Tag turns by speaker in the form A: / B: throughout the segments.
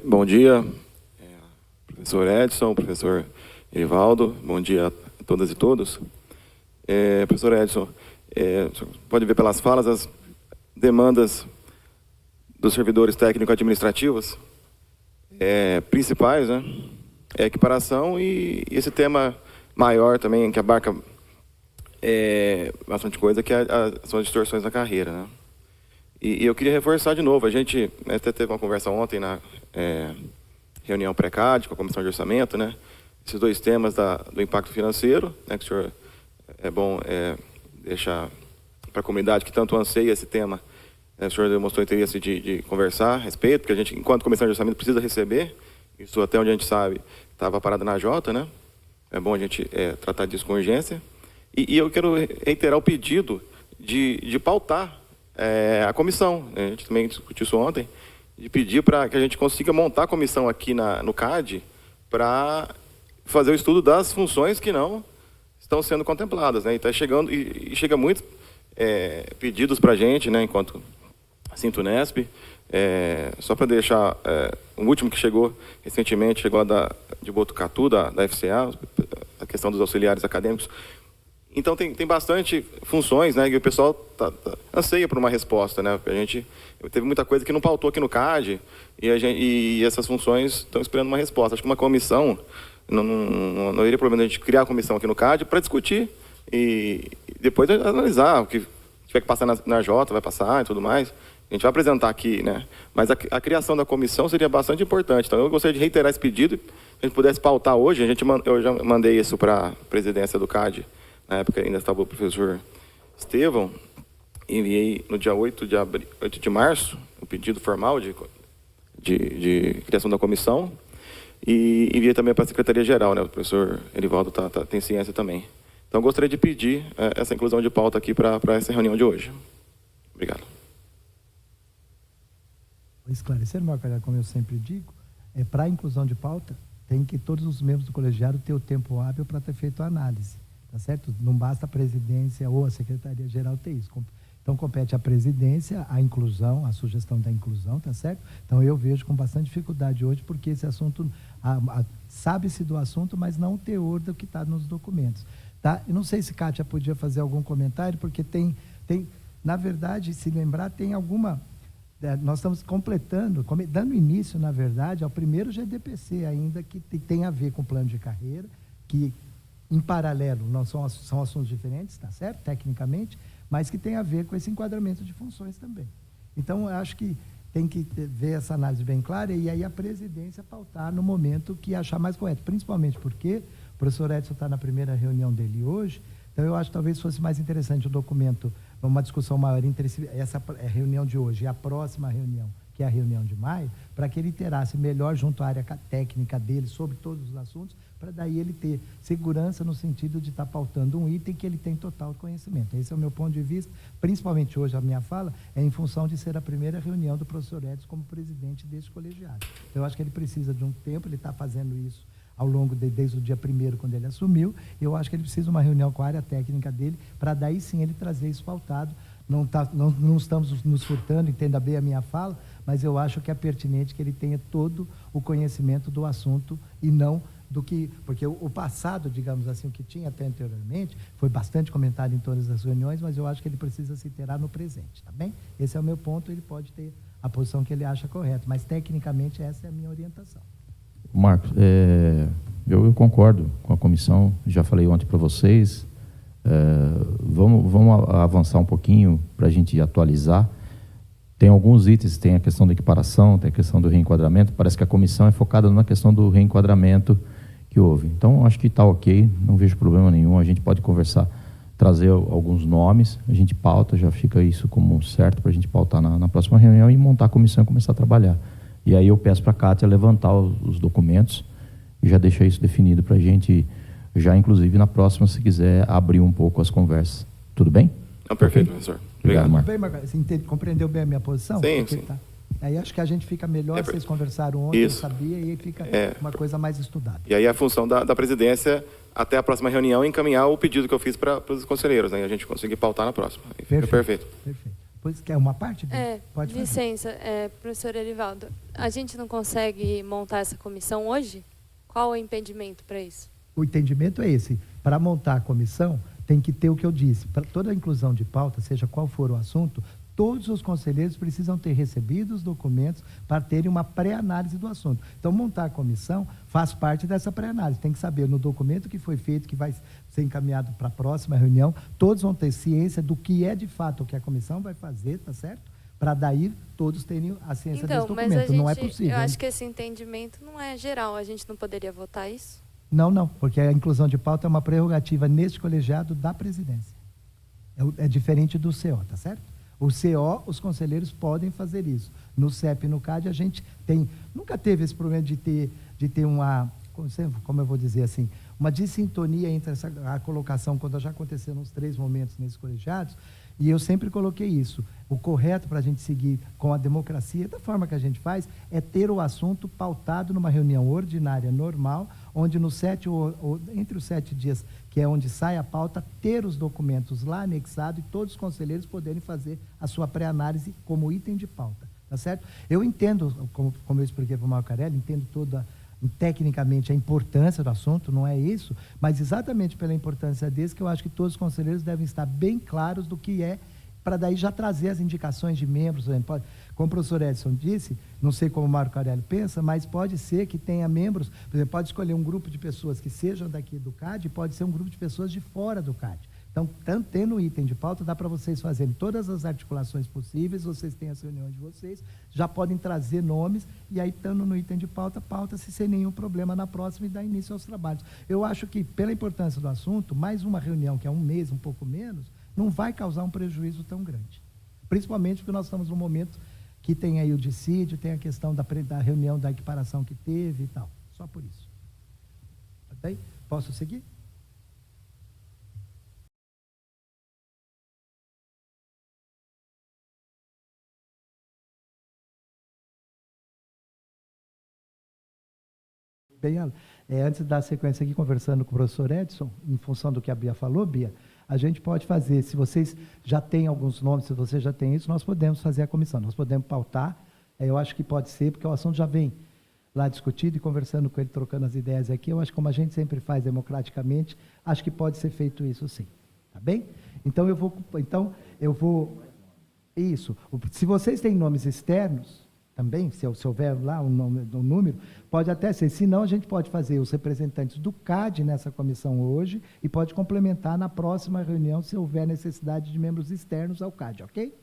A: Bom dia, professor Edson, professor Erivaldo, bom dia a todas e todos. Professor Edson, o senhor pode ver pelas falas as demandas dos servidores técnico-administrativos principais, né? É a equiparação e esse tema maior também, que abarca bastante coisa, que são as distorções na carreira, né? E eu queria reforçar de novo, a gente até teve uma conversa ontem na reunião pré-CAD com a Comissão de Orçamento, né? Esses dois temas do impacto financeiro, né, que o senhor é bom deixar para a comunidade que tanto anseia esse tema, o senhor demonstrou interesse de conversar a respeito, porque a gente, enquanto Comissão de Orçamento, precisa receber, isso até onde a gente sabe, estava parado na Jota, né? É bom a gente tratar disso com urgência. E eu quero reiterar o pedido de pautar a comissão, a gente também discutiu isso ontem, de pedir para que a gente consiga montar a comissão aqui no CAD para fazer o estudo das funções que não estão sendo contempladas, né? E está chegando, e chega muitos pedidos para a gente, né, enquanto Sintunesp, só para deixar, o último que chegou recentemente, chegou lá de Botucatu, da FCA, a questão dos auxiliares acadêmicos. Então tem bastante funções, né, que o pessoal anseia por uma resposta, né? A gente teve muita coisa que não pautou aqui no CAD e essas funções estão esperando uma resposta. Acho que uma comissão, não iria problema a gente criar a comissão aqui no CAD para discutir e depois analisar o que tiver que passar na Jota, vai passar e tudo mais. A gente vai apresentar aqui, né? Mas a criação da comissão seria bastante importante. Então eu gostaria de reiterar esse pedido, se a gente pudesse pautar hoje, eu já mandei isso para a presidência do CAD. Na época ainda estava o professor Estevão, enviei no dia 8 de março o pedido formal de criação da comissão e enviei também para a Secretaria-Geral, né? O professor Erivaldo tem ciência também. Então, eu gostaria de pedir essa inclusão de pauta aqui para essa reunião de hoje. Obrigado.
B: Esclarecer, Marco, como eu sempre digo, para a inclusão de pauta, tem que todos os membros do colegiado ter o tempo hábil para ter feito a análise. Tá certo? Não basta a presidência ou a Secretaria-Geral ter isso. Então, compete à presidência a inclusão, a sugestão da inclusão, tá certo? Então, eu vejo com bastante dificuldade hoje, porque esse assunto, sabe-se do assunto, mas não o teor do que está nos documentos. Tá? Eu não sei se Kátia podia fazer algum comentário, porque tem na verdade, se lembrar, tem alguma... nós estamos completando, dando início, na verdade, ao primeiro GDPC ainda, que tem a ver com o plano de carreira, que... em paralelo, não são assuntos diferentes, tá certo? Tecnicamente, mas que tem a ver com esse enquadramento de funções também. Então, eu acho que tem que ver essa análise bem clara e aí a presidência pautar no momento que achar mais correto, principalmente porque o professor Edson está na primeira reunião dele hoje, então eu acho que talvez fosse mais interessante o documento, uma discussão maior entre essa reunião de hoje e a próxima reunião, que é a reunião de maio, para que ele interasse melhor junto à área técnica dele sobre todos os assuntos, para daí ele ter segurança no sentido de estar pautando um item que ele tem total conhecimento. Esse é o meu ponto de vista, principalmente hoje a minha fala é em função de ser a primeira reunião do professor Edson como presidente deste colegiado. Então, eu acho que ele precisa de um tempo, ele está fazendo isso ao longo desde o dia 1º, quando ele assumiu, eu acho que ele precisa de uma reunião com a área técnica dele, para daí sim ele trazer isso pautado. Não estamos nos furtando, entenda bem a minha fala, mas eu acho que é pertinente que ele tenha todo o conhecimento do assunto e não do que... Porque o passado, digamos assim, o que tinha até anteriormente, foi bastante comentado em todas as reuniões, mas eu acho que ele precisa se interar no presente, tá bem? Esse é o meu ponto, ele pode ter a posição que ele acha correta, mas tecnicamente essa é a minha orientação.
C: Marcos, eu concordo com a comissão, já falei ontem para vocês, vamos avançar um pouquinho para a gente atualizar. Tem alguns itens, tem a questão da equiparação, tem a questão do reenquadramento, parece que a comissão é focada na questão do reenquadramento que houve. Então, acho que está ok, não vejo problema nenhum, a gente pode conversar, trazer alguns nomes, a gente pauta, já fica isso como certo para a gente pautar na próxima reunião e montar a comissão e começar a trabalhar. E aí eu peço para a Kátia levantar os documentos e já deixar isso definido para a gente, já inclusive na próxima, se quiser, abrir um pouco as conversas. Tudo bem?
A: Não, perfeito, professor.
C: Obrigado, Marcos.
B: Bem, Marcos, você compreendeu bem a minha posição?
A: Sim, sim.
B: Tá. Aí acho que a gente fica melhor, vocês conversaram ontem,
A: isso.
B: Eu sabia, e aí fica uma coisa mais estudada.
A: E aí a função da presidência, até a próxima reunião, encaminhar o pedido que eu fiz para os conselheiros, né? E a gente conseguir pautar na próxima. Aí fica perfeito.
B: Perfeito. Pois que é uma parte? Pode fazer.
D: Licença, professor Erivaldo, a gente não consegue montar essa comissão hoje? Qual é o impedimento para isso?
B: O entendimento é esse. Para montar a comissão, tem que ter o que eu disse. Para toda a inclusão de pauta, seja qual for o assunto, todos os conselheiros precisam ter recebido os documentos para terem uma pré-análise do assunto. Então, montar a comissão faz parte dessa pré-análise. Tem que saber no documento que foi feito, que vai ser encaminhado para a próxima reunião, todos vão ter ciência do que é de fato o que a comissão vai fazer, tá certo? Para daí todos terem a ciência desse documento.
D: Mas a gente,
B: não é possível.
D: Eu acho que esse entendimento não é geral. A gente não poderia votar isso?
B: Não, porque a inclusão de pauta é uma prerrogativa neste colegiado da presidência. É diferente do CO, tá certo? O CO, os conselheiros podem fazer isso. No CEP e no CAD, a gente nunca teve esse problema de ter uma, como eu vou dizer assim, uma dissintonia entre a colocação, quando já aconteceu nos 3 momentos nesses colegiados, e eu sempre coloquei isso. O correto para a gente seguir com a democracia, da forma que a gente faz, é ter o assunto pautado numa reunião ordinária, normal, onde entre os 7 dias, que é onde sai a pauta, ter os documentos lá anexados e todos os conselheiros poderem fazer a sua pré-análise como item de pauta, tá certo? Eu entendo, como eu expliquei para o Marcarelli, entendo tecnicamente a importância do assunto, não é isso, mas exatamente pela importância desse que eu acho que todos os conselheiros devem estar bem claros do que é, para daí já trazer as indicações de membros. Como o professor Edson disse, não sei como o Marco Aurélio pensa, mas pode ser que tenha membros, por exemplo, pode escolher um grupo de pessoas que sejam daqui do CAD, pode ser um grupo de pessoas de fora do CAD. Então, tendo o item de pauta, dá para vocês fazerem todas as articulações possíveis, vocês têm as reuniões de vocês, já podem trazer nomes, e aí, estando no item de pauta-se sem nenhum problema na próxima e dá início aos trabalhos. Eu acho que, pela importância do assunto, mais uma reunião, que é um mês, um pouco menos, não vai causar um prejuízo tão grande. Principalmente porque nós estamos num momento que tem aí o dissídio, tem a questão da reunião da equiparação que teve e tal. Só por isso. Tá bem? Posso seguir? Bem, antes da sequência aqui, conversando com o professor Edson, em função do que a Bia falou, Bia, a gente pode fazer, se vocês já têm alguns nomes, se vocês já têm isso, nós podemos fazer a comissão, nós podemos pautar, eu acho que pode ser, porque o assunto já vem lá discutido e conversando com ele, trocando as ideias aqui, eu acho que como a gente sempre faz democraticamente, acho que pode ser feito isso sim, tá bem? Então eu vou, isso, se vocês têm nomes externos, também, se houver lá um número, pode até ser. Se não, a gente pode fazer os representantes do CAD nessa comissão hoje e pode complementar na próxima reunião, se houver necessidade de membros externos ao CAD, ok?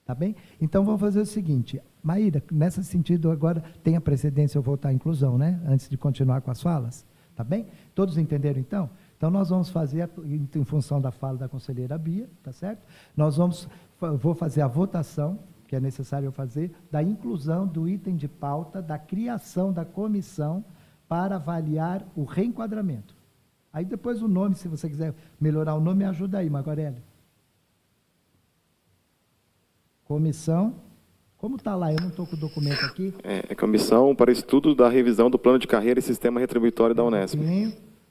B: Tá bem? Então, vamos fazer o seguinte. Maíra, nesse sentido, agora tem a precedência, eu voltar à inclusão, né? Antes de continuar com as falas. Tá bem? Todos entenderam, então? Então, nós vamos fazer, em função da fala da conselheira Bia, tá certo? Vou fazer a votação, que é necessário eu fazer, da inclusão do item de pauta, da criação da comissão para avaliar o reenquadramento. Aí depois o nome, se você quiser melhorar o nome, me ajuda aí, Margarelli. Comissão, como está lá? Eu não estou com o documento aqui.
A: É Comissão para Estudo da Revisão do Plano de Carreira e Sistema Retribuitório da Unesp.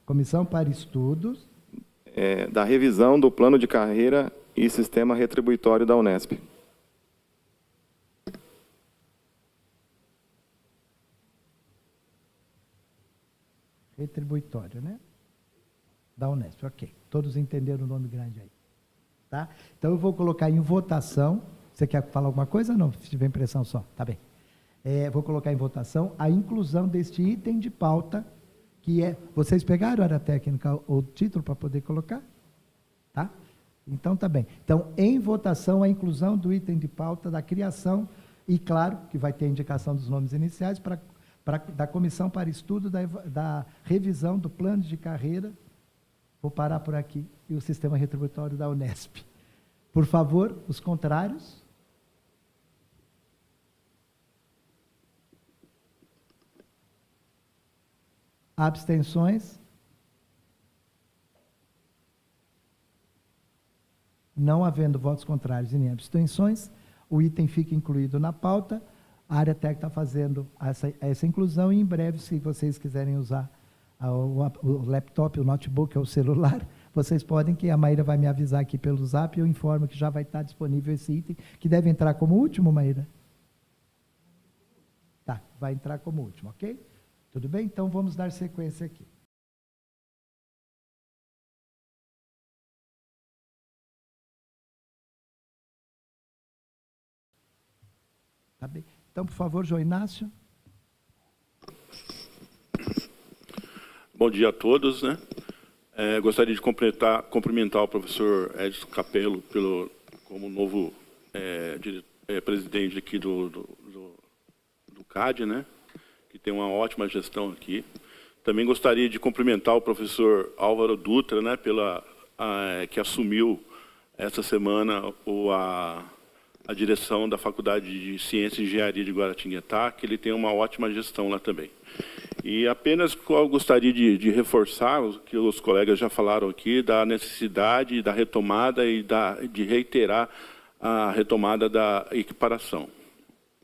B: Comissão para Estudos.
A: Da Revisão do Plano de Carreira e Sistema Retribuitório da Unesp.
B: Retribuitório, né? Da Unesp, ok. Todos entenderam o nome grande aí. Tá? Então, eu vou colocar em votação. Você quer falar alguma coisa ou não? Se tiver impressão só, tá bem. Vou colocar em votação a inclusão deste item de pauta, que é... Vocês pegaram a área técnica, o título para poder colocar? Tá? Então, tá bem. Então, em votação, a inclusão do item de pauta da criação, e claro, que vai ter a indicação dos nomes iniciais, da Comissão para Estudo da Revisão do Plano de Carreira, vou parar por aqui, e o Sistema Retribuitório da Unesp. Por favor, os contrários. Abstenções. Não havendo votos contrários e nem abstenções, o item fica incluído na pauta. A área técnica está fazendo essa inclusão e em breve, se vocês quiserem usar o laptop, o notebook ou o celular, vocês podem, que a Maíra vai me avisar aqui pelo zap, e eu informo que já vai estar disponível esse item, que deve entrar como último, Maíra? Tá, vai entrar como último, ok? Tudo bem? Então, vamos dar sequência aqui. Tá bem. Então, por favor, João Inácio.
E: Bom dia a todos, né? Gostaria de cumprimentar o professor Edson Capello como novo presidente aqui do CAD, né? Que tem uma ótima gestão aqui. Também gostaria de cumprimentar o professor Álvaro Dutra, né? Que assumiu essa semana a direção da Faculdade de Ciência e Engenharia de Guaratinguetá, que ele tem uma ótima gestão lá também. E apenas eu gostaria de reforçar o que os colegas já falaram aqui, da necessidade da retomada e de reiterar a retomada da equiparação.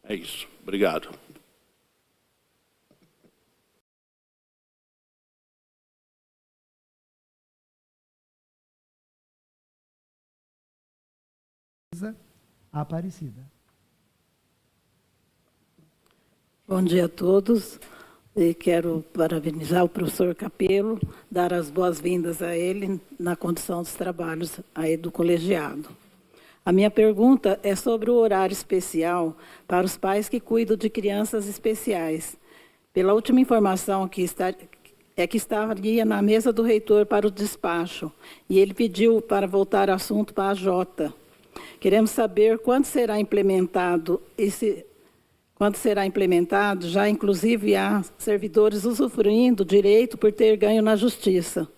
E: É isso. Obrigado.
B: Aparecida.
F: Bom dia a todos. E quero parabenizar o professor Capello, dar as boas-vindas a ele na condução dos trabalhos aí do colegiado. A minha pergunta é sobre o horário especial para os pais que cuidam de crianças especiais. Pela última informação que estaria na mesa do reitor para o despacho, e ele pediu para voltar o assunto para a Jota. Queremos saber quando será implementado já inclusive há servidores usufruindo direito por ter ganho na justiça.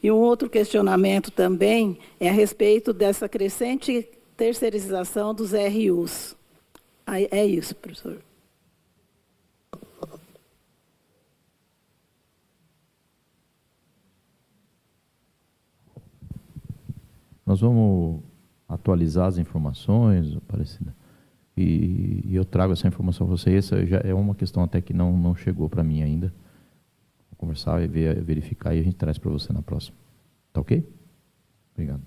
F: E um outro questionamento também é a respeito dessa crescente terceirização dos RUs. É isso, professor.
C: Nós vamos atualizar as informações, Aparecida, e eu trago essa informação para você. Essa já é uma questão até que não chegou para mim ainda. Vou conversar e verificar e a gente traz para você na próxima. Tá ok? Obrigado.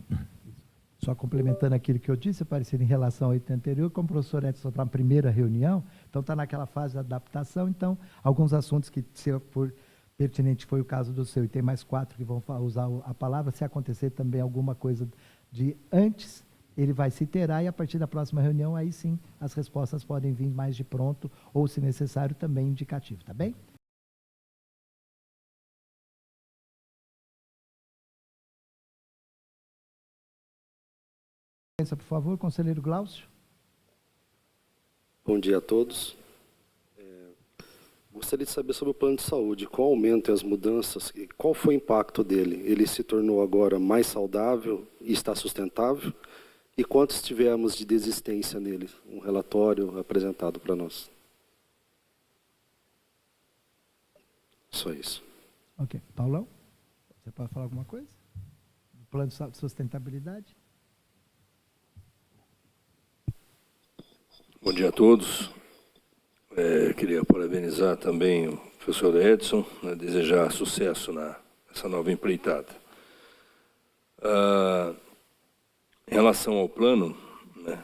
B: Só complementando aquilo que eu disse, Aparecida, em relação ao item anterior, como o professor Edson está na primeira reunião, então está naquela fase de adaptação, então alguns assuntos que, se for pertinente, foi o caso do seu, e tem mais 4 que vão usar a palavra, se acontecer também alguma coisa de antes, ele vai se interar, e a partir da próxima reunião, aí sim, as respostas podem vir mais de pronto, ou, se necessário, também indicativo, tá bem? Por favor, conselheiro Glaucio.
G: Bom dia a todos. Gostaria de saber sobre o plano de saúde, qual o aumento e as mudanças, qual foi o impacto dele? Ele se tornou agora mais saudável e está sustentável? E quantos tivemos de desistência nele? Um relatório apresentado para nós. Só isso.
B: Ok. Paulão, você pode falar alguma coisa? Do plano de sustentabilidade?
H: Bom dia a todos. Queria parabenizar também o professor Edson, desejar sucesso nessa nova empreitada. Em relação ao plano, né,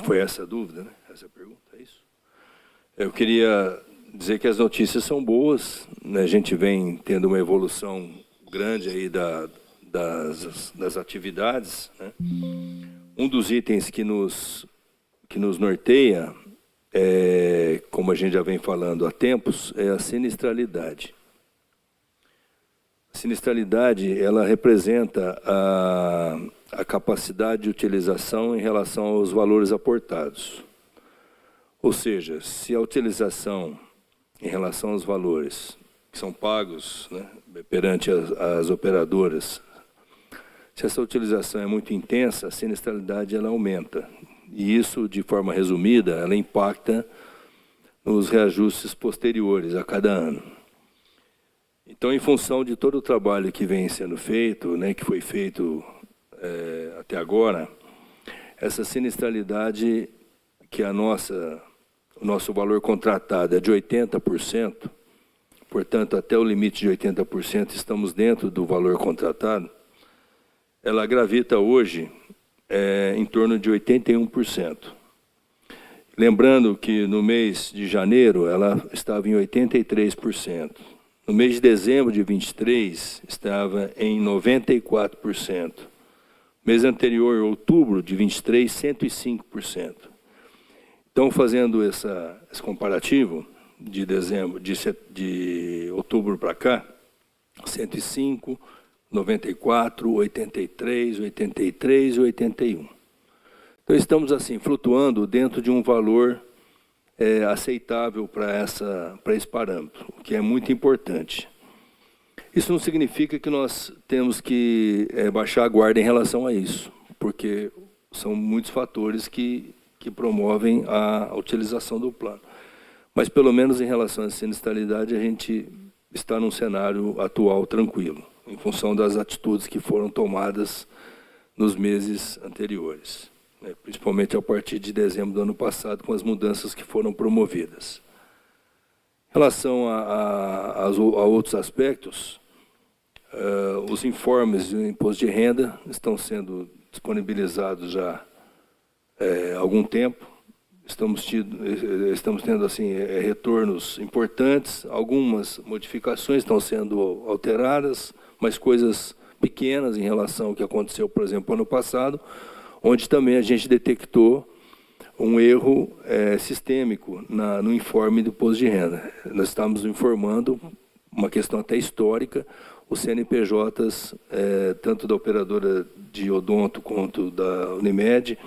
H: foi essa a dúvida, né? Essa pergunta, é isso? Eu queria dizer que as notícias são boas, né? A gente vem tendo uma evolução grande aí das atividades, né? Um dos itens que nos norteia, como a gente já vem falando há tempos, é a sinistralidade. A sinistralidade, ela representa a capacidade de utilização em relação aos valores aportados. Ou seja, se a utilização em relação aos valores que são pagos, né, perante as operadoras, se essa utilização é muito intensa, a sinistralidade ela aumenta. E isso, de forma resumida, ela impacta nos reajustes posteriores a cada ano. Então, em função de todo o trabalho que vem sendo feito, né, que foi feito até agora, essa sinistralidade, que o nosso valor contratado é de 80%, portanto, até o limite de 80%, estamos dentro do valor contratado, ela gravita hoje em torno de 81%. Lembrando que no mês de janeiro ela estava em 83%. No mês de dezembro de 23 estava em 94%. Mês anterior, outubro de 23, 105%. Então, fazendo esse comparativo de dezembro, de outubro para cá, 105, 94, 83, 83 e 81. Então, estamos assim, flutuando dentro de um valor aceitável para esse parâmetro, o que é muito importante. Isso não significa que nós temos que baixar a guarda em relação a isso, porque são muitos fatores que promovem a utilização do plano. Mas, pelo menos em relação à sinistralidade, a gente está num cenário atual tranquilo, em função das atitudes que foram tomadas nos meses anteriores, né, principalmente a partir de dezembro do ano passado, com as mudanças que foram promovidas. Em relação a outros aspectos, os informes do imposto de renda estão sendo disponibilizados já há algum tempo. Estamos tendo assim, retornos importantes, algumas modificações estão sendo alteradas, mas coisas pequenas em relação ao que aconteceu, por exemplo, ano passado, onde também a gente detectou um erro sistêmico no informe do imposto de renda. Nós estamos informando, uma questão até histórica, os CNPJs, tanto da operadora de odonto quanto da Unimed,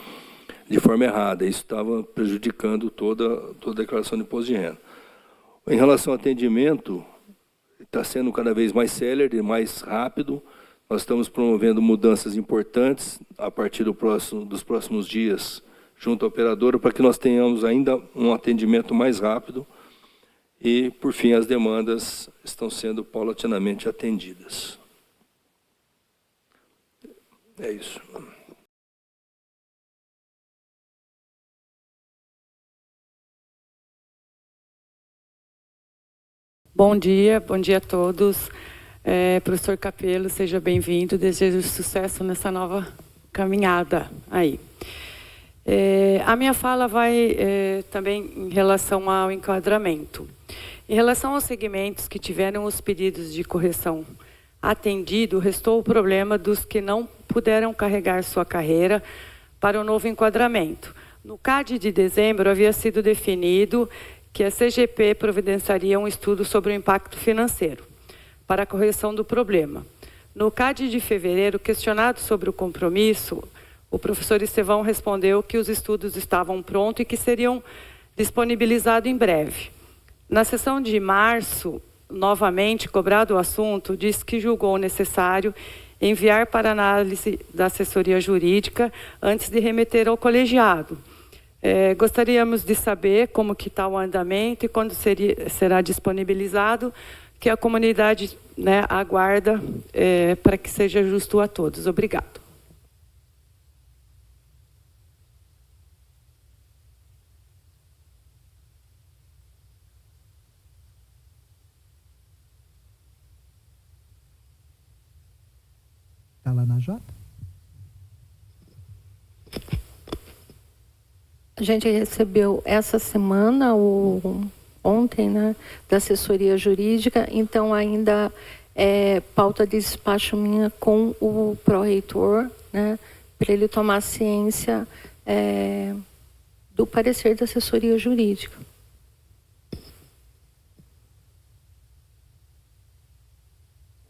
H: de forma errada. Isso estava prejudicando toda a declaração de imposto de renda. Em relação ao atendimento, está sendo cada vez mais célere, mais rápido. Nós estamos promovendo mudanças importantes a partir dos próximos dias, junto à operadora, para que nós tenhamos ainda um atendimento mais rápido e, por fim, as demandas estão sendo paulatinamente atendidas. É isso.
I: Bom dia a todos. Professor Capello, seja bem-vindo. Desejo sucesso nessa nova caminhada aí. A minha fala vai também em relação ao enquadramento. Em relação aos segmentos que tiveram os pedidos de correção atendido, restou o problema dos que não puderam carregar sua carreira para o novo enquadramento. No CAD de dezembro havia sido definido que a CGP providenciaria um estudo sobre o impacto financeiro para a correção do problema. No CAD de fevereiro, questionado sobre o compromisso, o professor Estevão respondeu que os estudos estavam prontos e que seriam disponibilizados em breve. Na sessão de março, novamente, cobrado o assunto, disse que julgou necessário enviar para análise da assessoria jurídica antes de remeter ao colegiado. Gostaríamos de saber como que está o andamento e quando será disponibilizado, que a comunidade, né, aguarda para que seja justo a todos. Obrigado.
B: Está lá na Jota?
J: A gente recebeu essa semana, ontem, né, da assessoria jurídica, então ainda pauta de despacho minha com o pró-reitor, né, para ele tomar ciência do parecer da assessoria jurídica.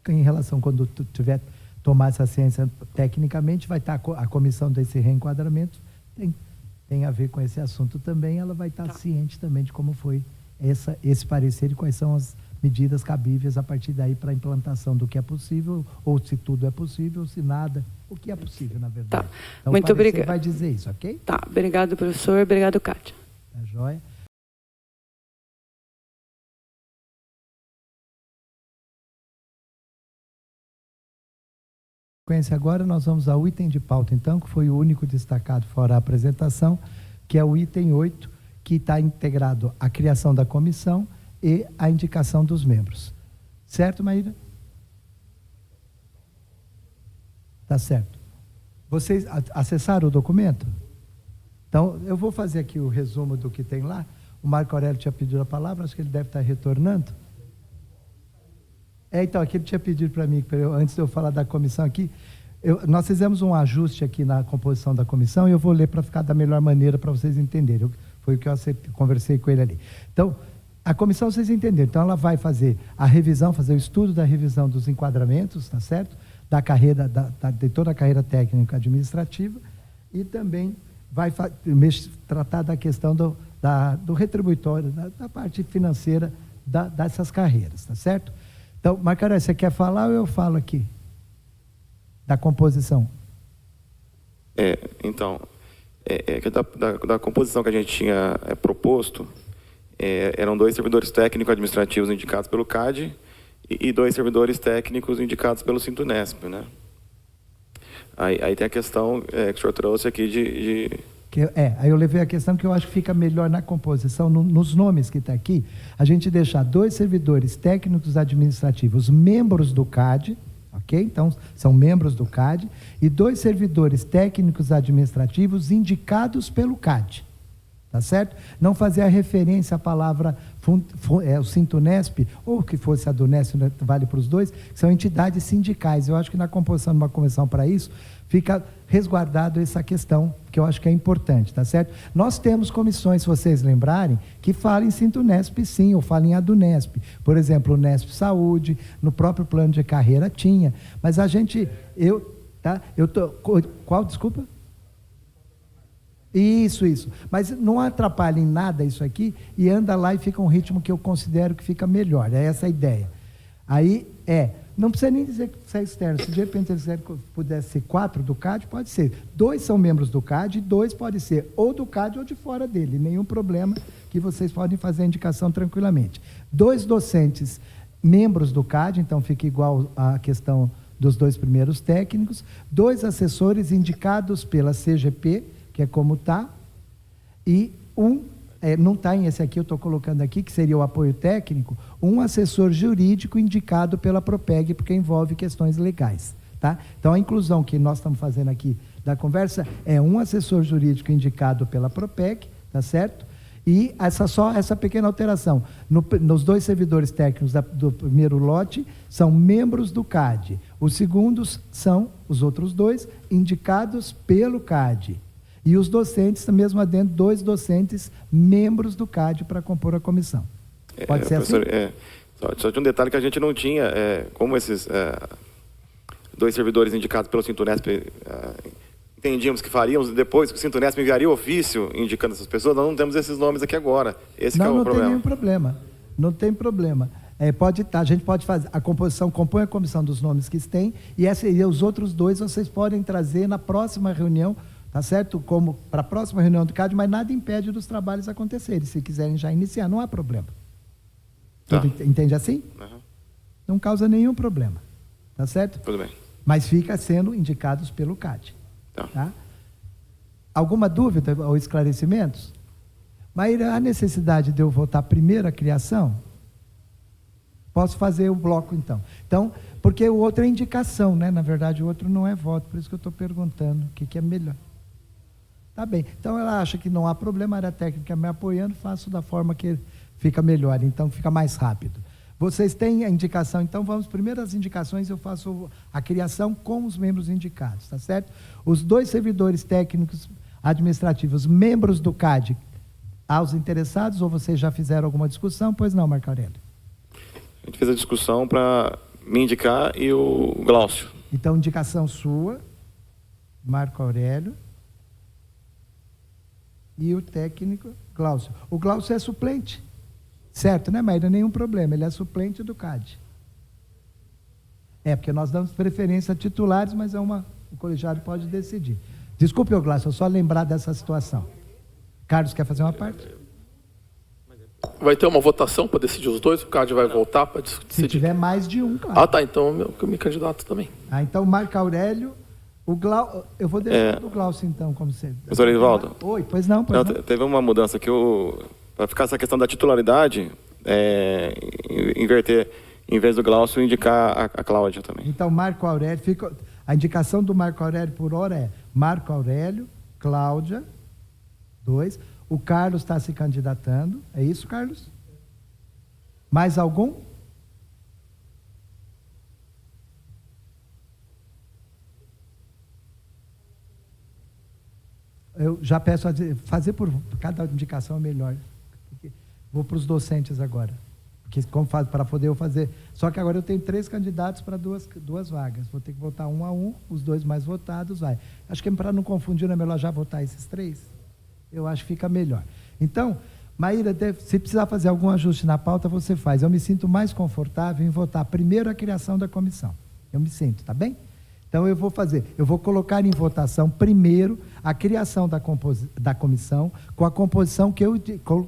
B: Em relação, quando tu tiver tomar essa ciência tecnicamente, vai estar a comissão desse reenquadramento, tem a ver com esse assunto também, ela vai estar ciente também de como foi esse parecer e quais são as medidas cabíveis a partir daí para a implantação do que é possível, ou se tudo é possível, se nada, o que é possível, na verdade.
I: Tá.
B: Então,
I: muito obrigado.
B: Vai dizer isso, ok?
I: Tá, obrigado, professor. Obrigado, Kátia.
B: Tá joia? Agora nós vamos ao item de pauta, então, que foi o único destacado fora a apresentação, que é o item 8, que está integrado à criação da comissão e a indicação dos membros. Certo, Maíra? Tá certo. Vocês acessaram o documento? Então, eu vou fazer aqui o resumo do que tem lá. O Marco Aurélio tinha pedido a palavra, acho que ele deve estar retornando. Então, aqui ele tinha pedido para mim, antes de eu falar da comissão aqui, nós fizemos um ajuste aqui na composição da comissão e eu vou ler para ficar da melhor maneira para vocês entenderem. Foi o que eu conversei com ele ali. Então, a comissão, vocês entenderam. Então, ela vai fazer a revisão, fazer o estudo da revisão dos enquadramentos, tá certo? Da carreira, de toda a carreira técnica administrativa, e também vai tratar da questão do retribuitório, da parte financeira dessas carreiras, tá certo? Então, Marco Aurélio, você quer falar ou eu falo aqui? Da composição.
A: Então, da composição que a gente tinha proposto, eram 2 servidores técnicos administrativos indicados pelo CAD e 2 servidores técnicos indicados pelo Sintunesp, né? Aí tem a questão que o senhor trouxe aqui
B: aí eu levei a questão que eu acho que fica melhor na composição, nos nomes que está aqui, a gente deixar 2 servidores técnicos administrativos membros do CAD, ok? Então, são membros do CAD, e 2 servidores técnicos administrativos indicados pelo CAD. Tá certo? Não fazer a referência à palavra o Sintunesp, ou que fosse a do Nesp, vale para os dois, que são entidades sindicais. Eu acho que na composição de uma comissão para isso, fica resguardado essa questão, que eu acho que é importante, tá certo? Nós temos comissões, se vocês lembrarem, que falam em Sintunesp sim, ou falam em Adunesp. Por exemplo, o Nesp Saúde, no próprio plano de carreira tinha. Mas a gente, qual, desculpa? Isso. Mas não atrapalha em nada isso aqui e anda lá e fica um ritmo que eu considero que fica melhor. É essa a ideia. Aí, não precisa nem dizer que é externo. Se de repente eles pudesse ser 4 do CAD, pode ser. 2 são membros do CAD e 2 pode ser ou do CAD ou de fora dele. Nenhum problema, que vocês podem fazer a indicação tranquilamente. 2 docentes membros do CAD, então fica igual à questão dos 2 primeiros técnicos. 2 assessores indicados pela CGP, que é como está, e não está em esse aqui, eu estou colocando aqui, que seria o apoio técnico, um assessor jurídico indicado pela Propeg, porque envolve questões legais. Tá? Então, a inclusão que nós estamos fazendo aqui da conversa é um assessor jurídico indicado pela Propeg, tá certo? E essa pequena alteração. Nos 2 servidores técnicos do primeiro lote, são membros do CAD. Os segundos são, os outros 2, indicados pelo CAD. E os docentes, mesmo adentro, 2 docentes membros do CAD para compor a comissão. Pode ser assim?
A: Só de um detalhe que a gente não tinha, como esses 2 servidores indicados pelo Sintunesp, entendíamos que faríamos, depois que o Sintunesp enviaria o ofício indicando essas pessoas, nós não temos esses nomes aqui agora. Esse que é o problema.
B: Não tem nenhum problema. Não tem problema. A gente pode fazer, a composição compõe a comissão dos nomes que tem, e os outros 2 vocês podem trazer na próxima reunião, tá certo? Como para a próxima reunião do CAD, mas nada impede dos trabalhos acontecerem. Se quiserem já iniciar, não há problema.
A: Tá.
B: Entende assim?
A: Uhum.
B: Não causa nenhum problema. Tá certo?
A: Tudo bem.
B: Mas fica sendo indicados pelo CAD. Tá? Alguma dúvida ou esclarecimentos? Mas há necessidade de eu votar primeiro a criação? Posso fazer o bloco, então. Porque o outro é indicação, né? Na verdade, o outro não é voto, por isso que eu estou perguntando o que é melhor. Tá bem. Então, ela acha que não há problema, a área técnica me apoiando, faço da forma que fica melhor, então fica mais rápido. Vocês têm a indicação, então vamos primeiro às indicações, eu faço a criação com os membros indicados, tá certo? Os 2 servidores técnicos administrativos, membros do CAD, aos interessados, ou vocês já fizeram alguma discussão? Pois não, Marco Aurélio?
A: A gente fez a discussão para me indicar e o Glaucio.
B: Então, indicação sua, Marco Aurélio, e o técnico, Glaucio. O Glaucio é suplente, certo, né, Maíra? Nenhum problema, ele é suplente do CAD. Porque nós damos preferência a titulares, mas o colegiado pode decidir. Desculpe, Glaucio, eu só lembrar dessa situação. Carlos, quer fazer uma parte?
K: Vai ter uma votação para decidir os 2? O CAD vai voltar para decidir?
B: Se tiver mais de um, claro.
K: Tá, então eu me candidato também.
B: Então, Marco Aurélio, eu vou deixar do Glaucio, então, como sempre.
A: Professor Edivaldo.
B: Oi, pois não.
A: Teve uma mudança que para ficar essa questão da titularidade, inverter, em vez do Glaucio, indicar a Cláudia também.
B: Então, Marco Aurélio, a indicação do Marco Aurélio por hora é Marco Aurélio, Cláudia, 2. O Carlos está se candidatando. É isso, Carlos? Mais algum? Eu já peço a fazer por cada indicação é melhor. Vou para os docentes agora. Porque como faz para poder eu fazer. Só que agora eu tenho 3 candidatos para duas vagas. Vou ter que votar 1 a 1, os 2 mais votados vai. Acho que para não confundir, não é melhor já votar esses 3? Eu acho que fica melhor. Então, Maíra, se precisar fazer algum ajuste na pauta, você faz. Eu me sinto mais confortável em votar primeiro a criação da comissão. Eu me sinto, tá bem? Então, eu vou colocar em votação primeiro a criação da comissão, com a composição que eu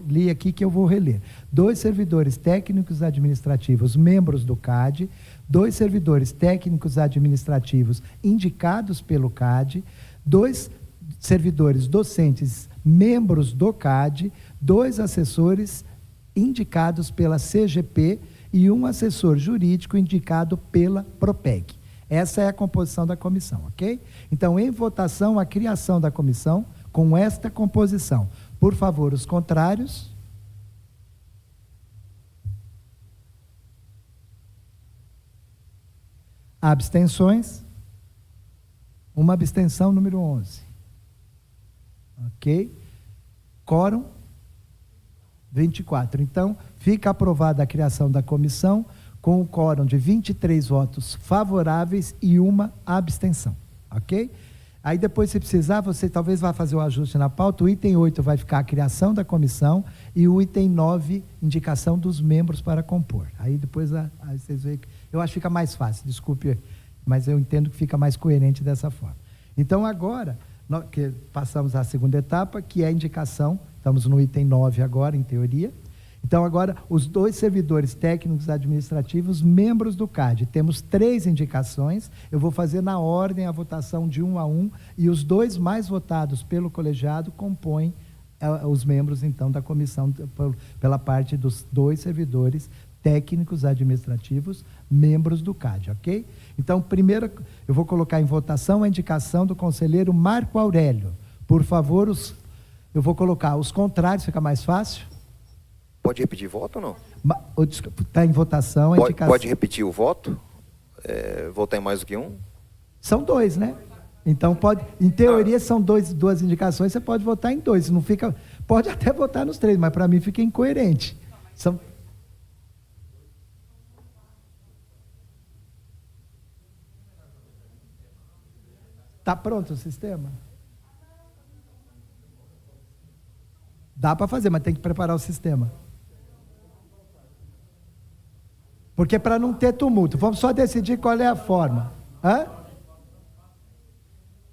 B: li aqui, que eu vou reler. 2 servidores técnicos administrativos, membros do CAD, 2 servidores técnicos administrativos indicados pelo CAD, 2 servidores docentes, membros do CAD, 2 assessores indicados pela CGP e 1 assessor jurídico indicado pela Propeg. Essa é a composição da comissão, ok? Então, em votação, a criação da comissão com esta composição. Por favor, os contrários. Abstenções. Uma abstenção, número 11. Ok? Quórum. 24. Então, fica aprovada a criação da comissão com o quórum de 23 votos favoráveis e 1 abstenção, ok? Aí depois, se precisar, você talvez vá fazer o ajuste na pauta. O item 8 vai ficar a criação da comissão e o item 9, indicação dos membros para compor. Aí depois, aí vocês veem, eu acho que fica mais fácil, desculpe, mas eu entendo que fica mais coerente dessa forma. Então agora, que passamos à segunda etapa, que é a indicação, estamos no item 9 agora, em teoria. Então, agora, os 2 servidores técnicos administrativos, membros do CAD. Temos 3 indicações. Eu vou fazer na ordem a votação de 1 a 1, e os 2 mais votados pelo colegiado compõem os membros, então, da comissão, pela parte dos 2 servidores técnicos administrativos, membros do CAD, ok? Então, primeiro, eu vou colocar em votação a indicação do conselheiro Marco Aurélio. Por favor, eu vou colocar os contrários, fica mais fácil.
L: Pode repetir voto ou não?
B: Está em votação a indicação.
L: Pode repetir o voto? Votar em mais do que um?
B: São 2, né? Então, pode, em teoria, são 2 indicações, você pode votar em 2. Não fica, pode até votar nos 3, mas para mim fica incoerente. Está pronto o sistema? Dá para fazer, mas tem que preparar o sistema. Porque para não ter tumulto, vamos só decidir qual é a forma. Hã?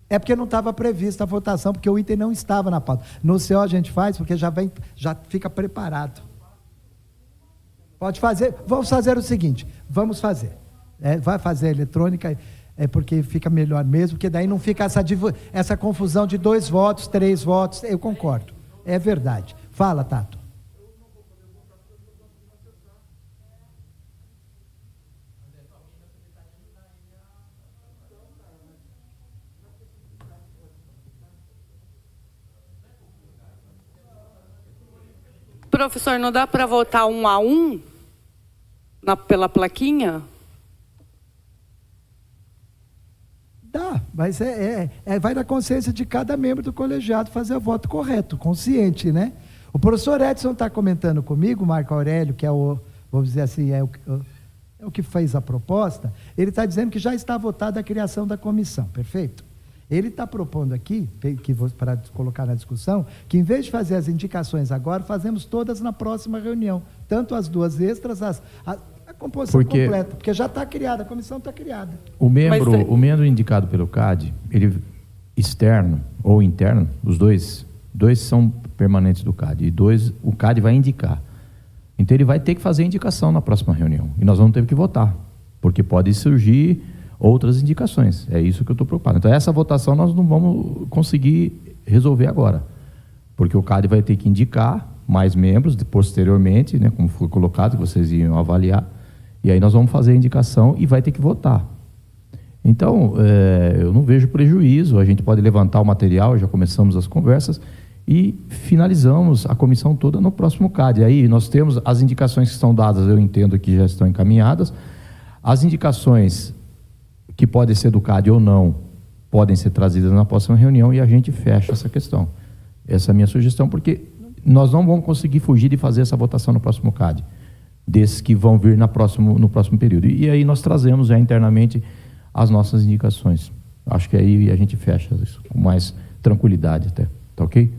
B: É porque não estava prevista a votação, porque o item não estava na pauta. No CO a gente faz, porque já fica preparado. Pode fazer, vamos fazer o seguinte, vamos fazer. Vai fazer a eletrônica, porque fica melhor mesmo, porque daí não fica essa confusão de 2 votos, 3 votos, eu concordo. É verdade. Fala, Tato.
I: Professor, não dá para votar 1 a 1 pela plaquinha?
B: Dá, mas vai na consciência de cada membro do colegiado fazer o voto correto, consciente, né? O professor Edson está comentando comigo, Marco Aurélio, que é vamos dizer assim, é o que fez a proposta, ele está dizendo que já está votada a criação da comissão, perfeito? Ele está propondo aqui, para colocar na discussão, que em vez de fazer as indicações agora, fazemos todas na próxima reunião, tanto as 2 extras, a composição completa, porque já está criada, a comissão está criada.
C: O membro indicado pelo CAD, ele externo ou interno, os dois são permanentes do CAD, e 2 o CAD vai indicar. Então ele vai ter que fazer a indicação na próxima reunião, e nós vamos ter que votar, porque pode surgir outras indicações, é isso que eu estou preocupado. Então essa votação nós não vamos conseguir resolver agora, porque o CAD vai ter que indicar mais membros posteriormente, né, como foi colocado, que vocês iam avaliar, e aí nós vamos fazer a indicação e vai ter que votar. Então, eu não vejo prejuízo, a gente pode levantar o material, já começamos as conversas, e finalizamos a comissão toda no próximo CAD. Aí nós temos as indicações que estão dadas, eu entendo que já estão encaminhadas, as indicações que podem ser do CAD ou não, podem ser trazidas na próxima reunião e a gente fecha essa questão. Essa é a minha sugestão, porque nós não vamos conseguir fugir de fazer essa votação no próximo CAD, desses que vão vir no próximo período. E aí nós trazemos já internamente as nossas indicações. Acho que aí a gente fecha isso com mais tranquilidade até, tá ok?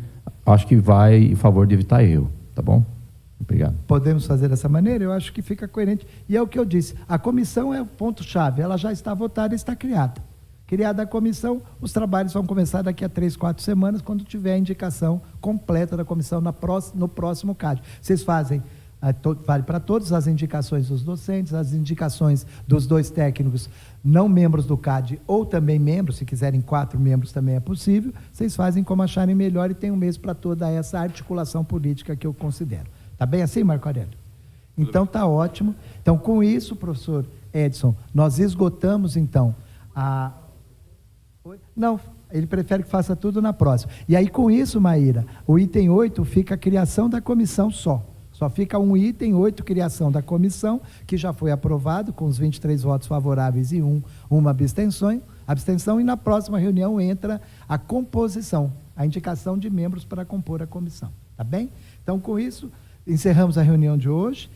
C: Acho que vai em favor de evitar erro, tá bom? Obrigado.
B: Podemos fazer dessa maneira? Eu acho que fica coerente. E é o que eu disse, a comissão é o ponto-chave, ela já está votada e está criada. Criada a comissão, os trabalhos vão começar daqui a 3, 4 semanas, quando tiver a indicação completa da comissão no próximo CAD. Vocês fazem, vale para todos, as indicações dos docentes, as indicações dos 2 técnicos não membros do CAD ou também membros, se quiserem 4 membros também é possível, vocês fazem como acharem melhor e tem um mês para toda essa articulação política que eu considero. Tá bem assim, Marco Aurélio? Então tá ótimo. Então com isso, professor Edson, nós esgotamos então a... Não, ele prefere que faça tudo na próxima. E aí com isso, Maíra, o item 8 fica a criação da comissão só. Só fica um item 8, criação da comissão, que já foi aprovado com os 23 votos favoráveis e uma abstenção, e na próxima reunião entra a composição, a indicação de membros para compor a comissão. Tá bem? Então, com isso, encerramos a reunião de hoje.